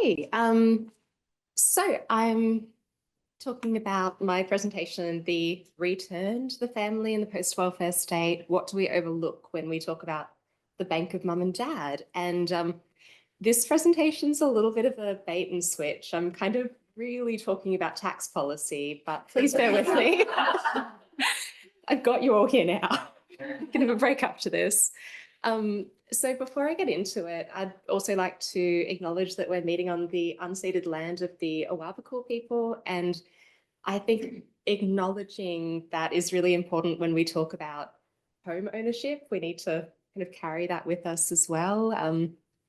Okay, so I'm talking about my presentation, the return to the family in the post-welfare state. What do we overlook when we talk about the bank of mum and dad? And this presentation's a little bit of a bait and switch. I'm kind of really talking about tax policy, but please bear with me. I've got you all here now. I'm going to break up to this. So before I get into it, I'd also like to acknowledge that we're meeting on the unceded land of the Awabakal people. And I think acknowledging that is really important when we talk about home ownership. We need to kind of carry that with us as well.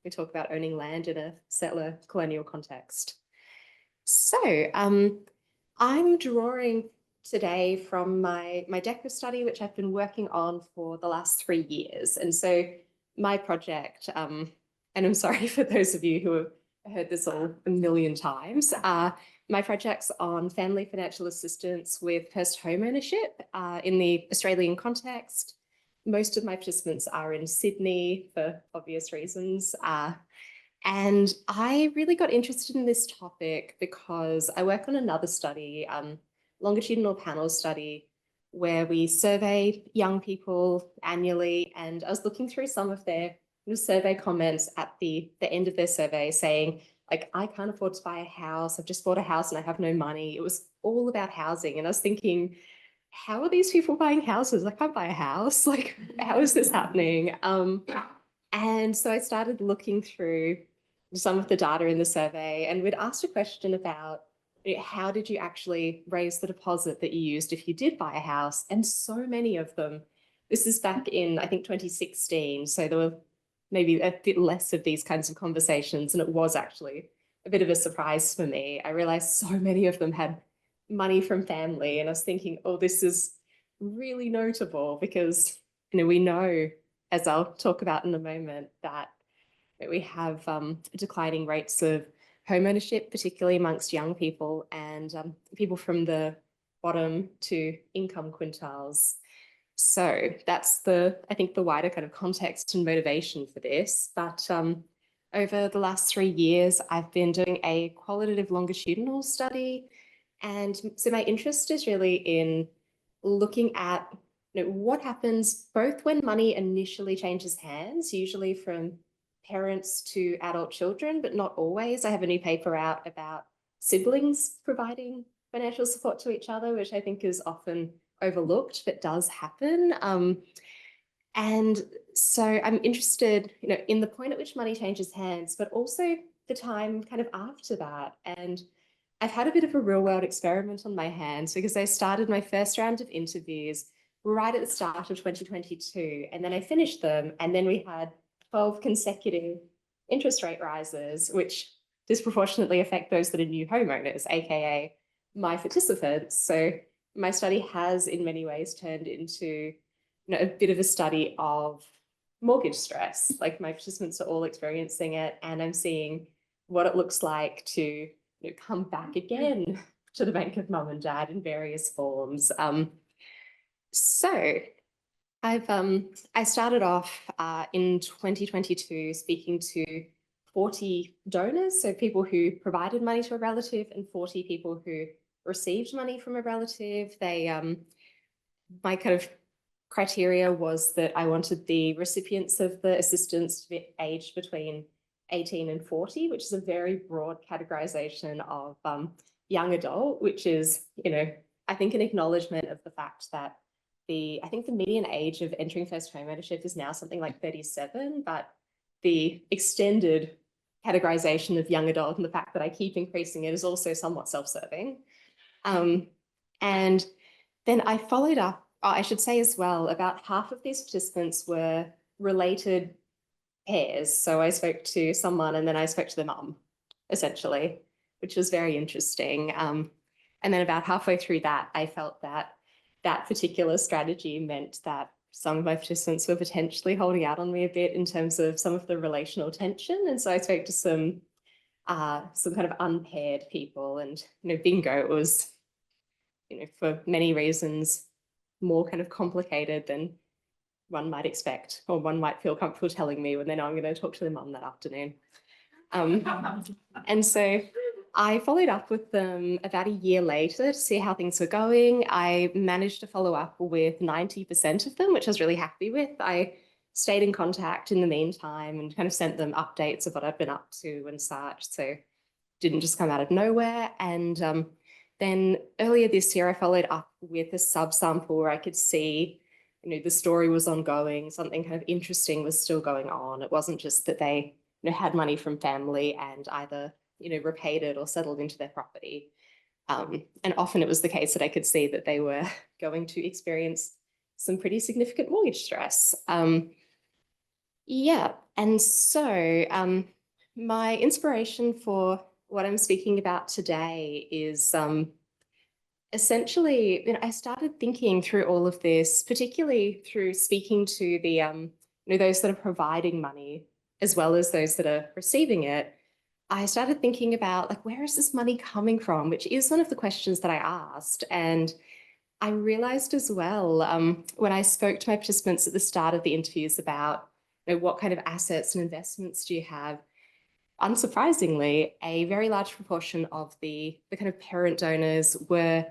We talk about owning land in a settler colonial context. So I'm drawing today from my DECRA study, which I've been working on for the last 3 years. And so my project, and I'm sorry for those of you who have heard this all a million times, my project's on family financial assistance with first home ownership in the Australian context. Most of my participants are in Sydney for obvious reasons. And I really got interested in this topic because I work on another study, longitudinal panel study, where we survey young people annually. And I was looking through some of their survey comments at the end of their survey saying, like, I can't afford to buy a house. I've just bought a house and I have no money. It was all about housing. And I was thinking, how are these people buying houses? I can't buy a house. Like, how is this happening? And so I started looking through some of the data in the survey, and we'd asked a question about how did you actually raise the deposit that you used if you did buy a house? And so many of them, this is back in, I think, 2016. So there were maybe a bit less of these kinds of conversations. And it was actually a bit of a surprise for me. I realized so many of them had money from family. And I was thinking, oh, this is really notable because, we know, as I'll talk about in a moment, that we have declining rates of home ownership, particularly amongst young people and people from the bottom to income quintiles. So that's I think the wider kind of context and motivation for this. But over the last 3 years, I've been doing a qualitative longitudinal study. And so my interest is really in looking at what happens both when money initially changes hands, usually from parents to adult children, but not always. I have a new paper out about siblings providing financial support to each other, which I think is often overlooked, but does happen. And so I'm interested, in the point at which money changes hands, but also the time kind of after that. And I've had a bit of a real world experiment on my hands because I started my first round of interviews right at the start of 2022, and then I finished them, and then we had 12 consecutive interest rate rises, which disproportionately affect those that are new homeowners, aka my participants. So my study has in many ways turned into a bit of a study of mortgage stress. Like, my participants are all experiencing it, and I'm seeing what it looks like to come back again to the bank of mum and dad in various forms. So I started off in 2022 speaking to 40 donors, so people who provided money to a relative, and 40 people who received money from a relative. My kind of criteria was that I wanted the recipients of the assistance to be aged between 18 and 40, which is a very broad categorization of young adult, which is, I think an acknowledgement of the fact that I think the median age of entering first home ownership is now something like 37, but the extended categorization of young adult and the fact that I keep increasing it is also somewhat self-serving. And then I followed up, I should say as well, about half of these participants were related pairs. So I spoke to someone and then I spoke to their mum, essentially, which was very interesting. And then about halfway through that, I felt that particular strategy meant that some of my participants were potentially holding out on me a bit in terms of some of the relational tension. And so I spoke to some kind of unpaired people, and, bingo, it was, for many reasons, more kind of complicated than one might expect, or one might feel comfortable telling me when they know I'm going to talk to their mum that afternoon. And so I followed up with them about a year later to see how things were going. I managed to follow up with 90% of them, which I was really happy with. I stayed in contact in the meantime and kind of sent them updates of what I've been up to and such. So didn't just come out of nowhere. And then earlier this year, I followed up with a subsample where I could see, the story was ongoing, something kind of interesting was still going on. It wasn't just that they, had money from family and either, repaid it or settled into their property. And often it was the case that I could see that they were going to experience some pretty significant mortgage stress. Yeah, and so my inspiration for what I'm speaking about today is essentially, I started thinking through all of this, particularly through speaking to the, those that are providing money, as well as those that are receiving it. I started thinking about, like, where is this money coming from, which is one of the questions that I asked. And I realized as well, when I spoke to my participants at the start of the interviews about, what kind of assets and investments do you have? Unsurprisingly, a very large proportion of the kind of parent donors were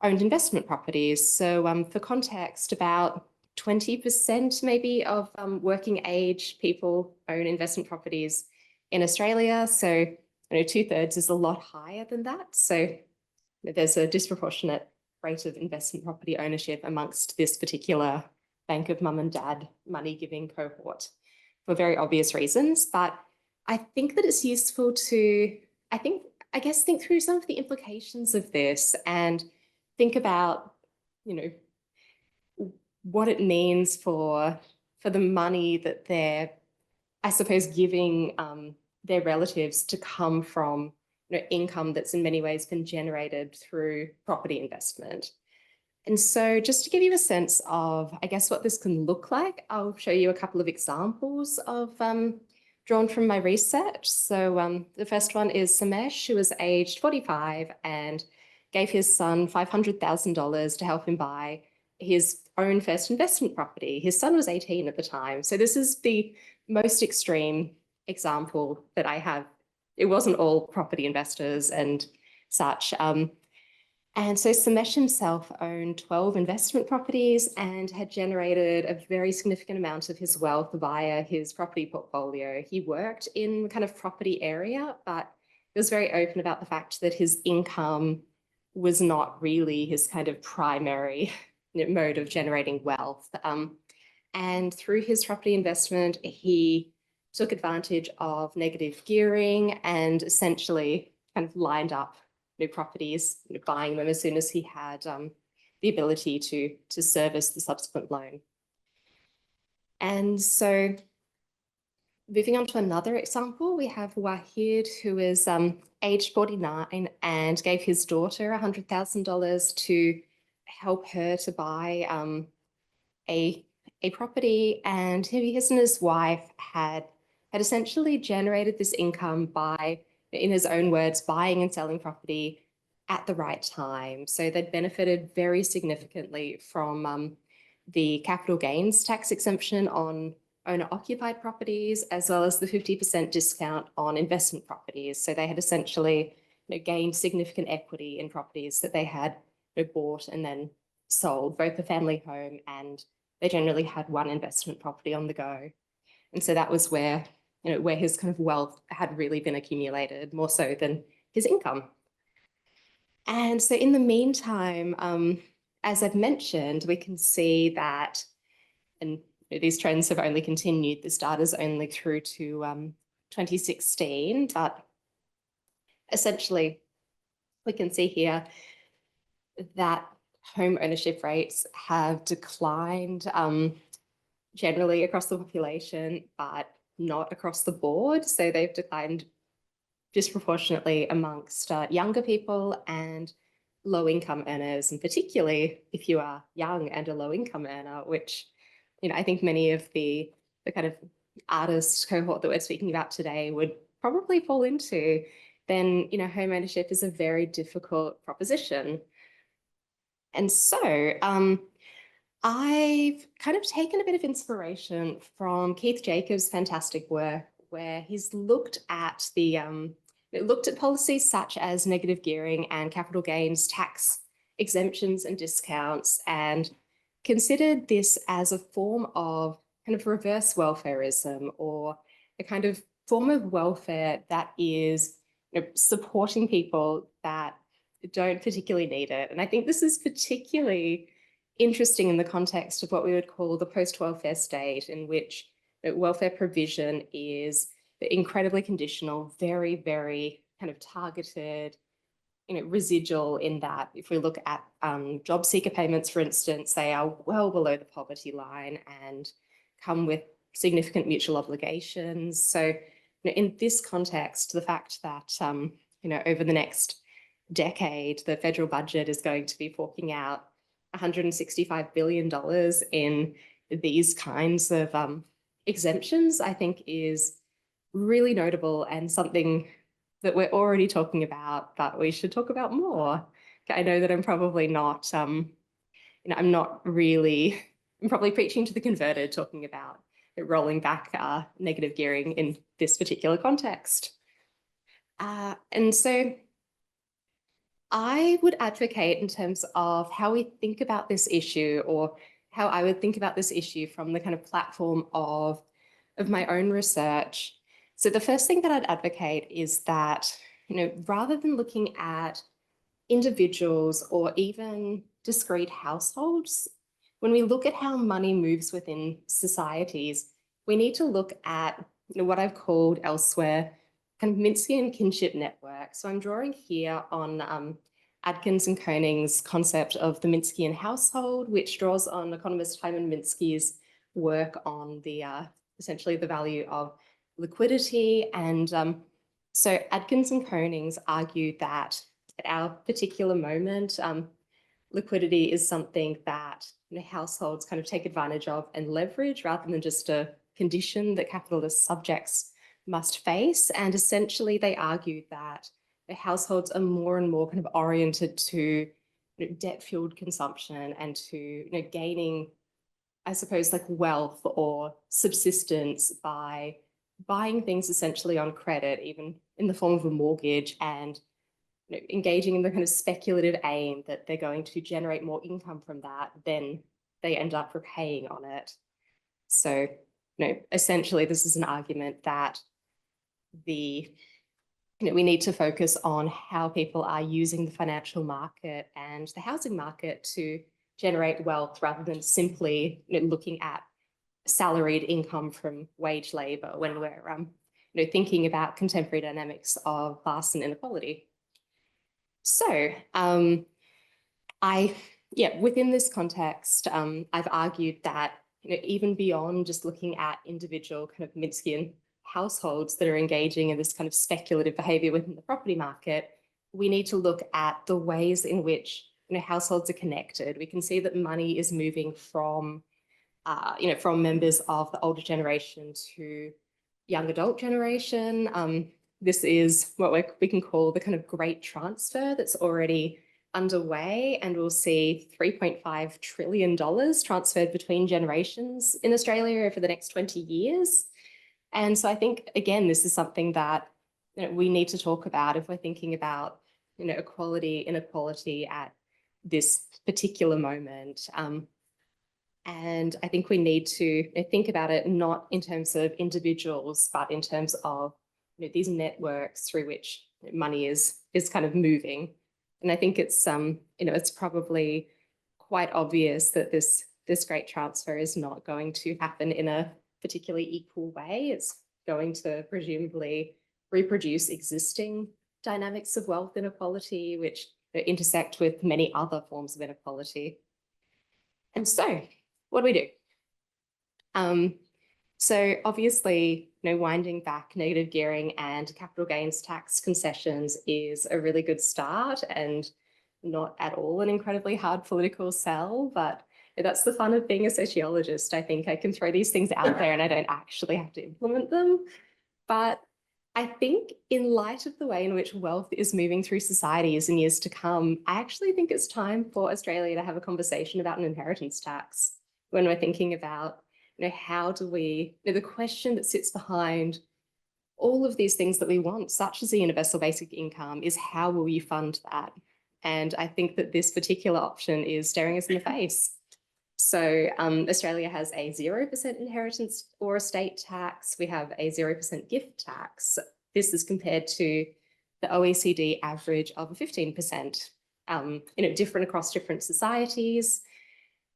owned investment properties. So for context, about 20% maybe of working age people own investment properties in Australia. So 2/3 is a lot higher than that. So there's a disproportionate rate of investment property ownership amongst this particular bank of mum and dad money giving cohort for very obvious reasons. But I think that it's useful to, I guess, think through some of the implications of this and think about, what it means for the money that they're, I suppose, giving their relatives to come from, income that's in many ways been generated through property investment. And so just to give you a sense of, I guess, what this can look like, I'll show you a couple of examples of drawn from my research. So the first one is Samesh, who was aged 45 and gave his son $500,000 to help him buy his own first investment property. His son was 18 at the time. So this is the most extreme example that I have. It wasn't all property investors and such. And so Samesh himself owned 12 investment properties and had generated a very significant amount of his wealth via his property portfolio. He worked in kind of property area, but he was very open about the fact that his income was not really his kind of primary mode of generating wealth. And through his property investment, he took advantage of negative gearing and essentially kind of lined up new properties, buying them as soon as he had the ability to service the subsequent loan. And so moving on to another example, we have Wahid, who is aged 49 and gave his daughter $100,000 to help her to buy a property. And his and his wife had essentially generated this income by, in his own words, buying and selling property at the right time. So they'd benefited very significantly from the capital gains tax exemption on owner-occupied properties, as well as the 50% discount on investment properties. So they had essentially gained significant equity in properties that they had bought and then sold, both the family home, and they generally had one investment property on the go. And so that was where where his kind of wealth had really been accumulated, more so than his income. And so in the meantime, as I've mentioned, we can see that, and these trends have only continued, this data is only through to 2016, but essentially we can see here that home ownership rates have declined generally across the population, but not across the board. So they've declined disproportionately amongst younger people and low-income earners, and particularly if you are young and a low-income earner, which I think many of the kind of artist cohort that we're speaking about today would probably fall into, then home ownership is a very difficult proposition. And so I've kind of taken a bit of inspiration from Keith Jacobs' fantastic work, where he's looked at policies such as negative gearing and capital gains tax exemptions and discounts, and considered this as a form of kind of reverse welfarism, or a kind of form of welfare that is supporting people that don't particularly need it. And I think this is particularly interesting in the context of what we would call the post-welfare state, in which welfare provision is incredibly conditional, very, very kind of targeted, residual, in that if we look at job seeker payments, for instance, they are well below the poverty line and come with significant mutual obligations. So in this context, the fact that over the next decade, the federal budget is going to be forking out $165 billion in these kinds of exemptions, I think is really notable, and something that we're already talking about, but we should talk about more. I know that I'm probably not, I'm probably preaching to the converted, talking about rolling back negative gearing in this particular context. And so I would advocate, in terms of how we think about this issue, or how I would think about this issue from the kind of platform of my own research. So the first thing that I'd advocate is that, rather than looking at individuals or even discrete households, when we look at how money moves within societies, we need to look at what I've called elsewhere kind of Minskian kinship network. So I'm drawing here on Adkins and Koenig's concept of the Minskian household, which draws on economist Hyman Minsky's work on the essentially the value of liquidity. And so Adkins and Koenig's argued that at our particular moment, liquidity is something that households kind of take advantage of and leverage, rather than just a condition that capitalist subjects must face. And essentially they argued that the households are more and more kind of oriented to debt-fueled consumption, and to gaining, I suppose, like wealth or subsistence by buying things essentially on credit, even in the form of a mortgage, and engaging in the kind of speculative aim that they're going to generate more income from that than they end up repaying on it. So, essentially this is an argument that we need to focus on how people are using the financial market and the housing market to generate wealth, rather than simply looking at salaried income from wage labor when we're thinking about contemporary dynamics of class and inequality. So within this context, I've argued that even beyond just looking at individual kind of Minskian households that are engaging in this kind of speculative behavior within the property market, we need to look at the ways in which households are connected. We can see that money is moving from from members of the older generation to young adult generation. This is what we can call the kind of great transfer that's already underway, and we'll see $3.5 trillion transferred between generations in Australia over the next 20 years. And so I think, again, this is something that we need to talk about if we're thinking about equality, inequality at this particular moment. And I think we need to think about it not in terms of individuals, but in terms of these networks through which money is kind of moving. And I think it's it's probably quite obvious that this great transfer is not going to happen in a particularly equal way. It's going to presumably reproduce existing dynamics of wealth inequality, which intersect with many other forms of inequality. And so, what do we do? So obviously, winding back negative gearing and capital gains tax concessions is a really good start, and not at all an incredibly hard political sell, but that's the fun of being a sociologist. I think I can throw these things out there and I don't actually have to implement them. But I think in light of the way in which wealth is moving through societies in years to come, I actually think it's time for Australia to have a conversation about an inheritance tax when we're thinking about, how do we, the question that sits behind all of these things that we want, such as a universal basic income, is how will you fund that? And I think that this particular option is staring us in the face. So Australia has a 0% inheritance or estate tax. We have a 0% gift tax. This is compared to the OECD average of a 15%, different across different societies.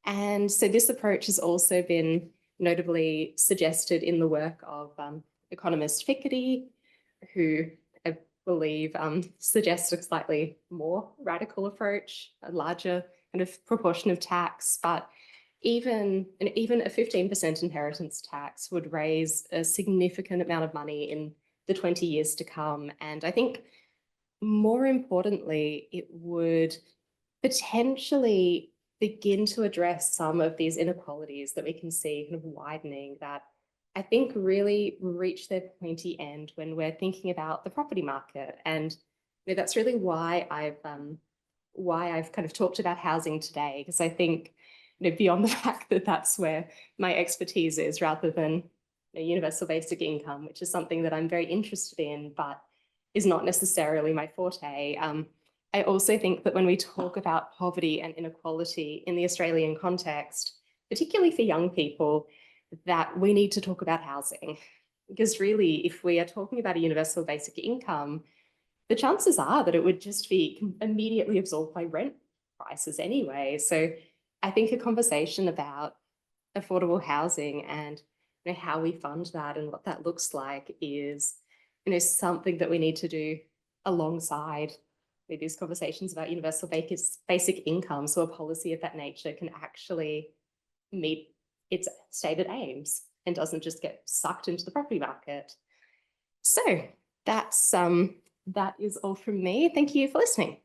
And so this approach has also been notably suggested in the work of economist Piketty, who I believe suggests a slightly more radical approach, a larger kind of proportion of tax, but even a 15% inheritance tax would raise a significant amount of money in the 20 years to come. And I think more importantly, it would potentially begin to address some of these inequalities that we can see kind of widening, that I think really reach their pointy end when we're thinking about the property market. And that's really why I've kind of talked about housing today, because I think beyond the fact that that's where my expertise is, rather than universal basic income, which is something that I'm very interested in, but is not necessarily my forte. I also think that when we talk about poverty and inequality in the Australian context, particularly for young people, that we need to talk about housing. Because really, if we are talking about a universal basic income, the chances are that it would just be immediately absorbed by rent prices anyway. So I think a conversation about affordable housing and how we fund that and what that looks like is something that we need to do alongside with these conversations about universal basic income, so a policy of that nature can actually meet its stated aims and doesn't just get sucked into the property market. So that is all from me. Thank you for listening.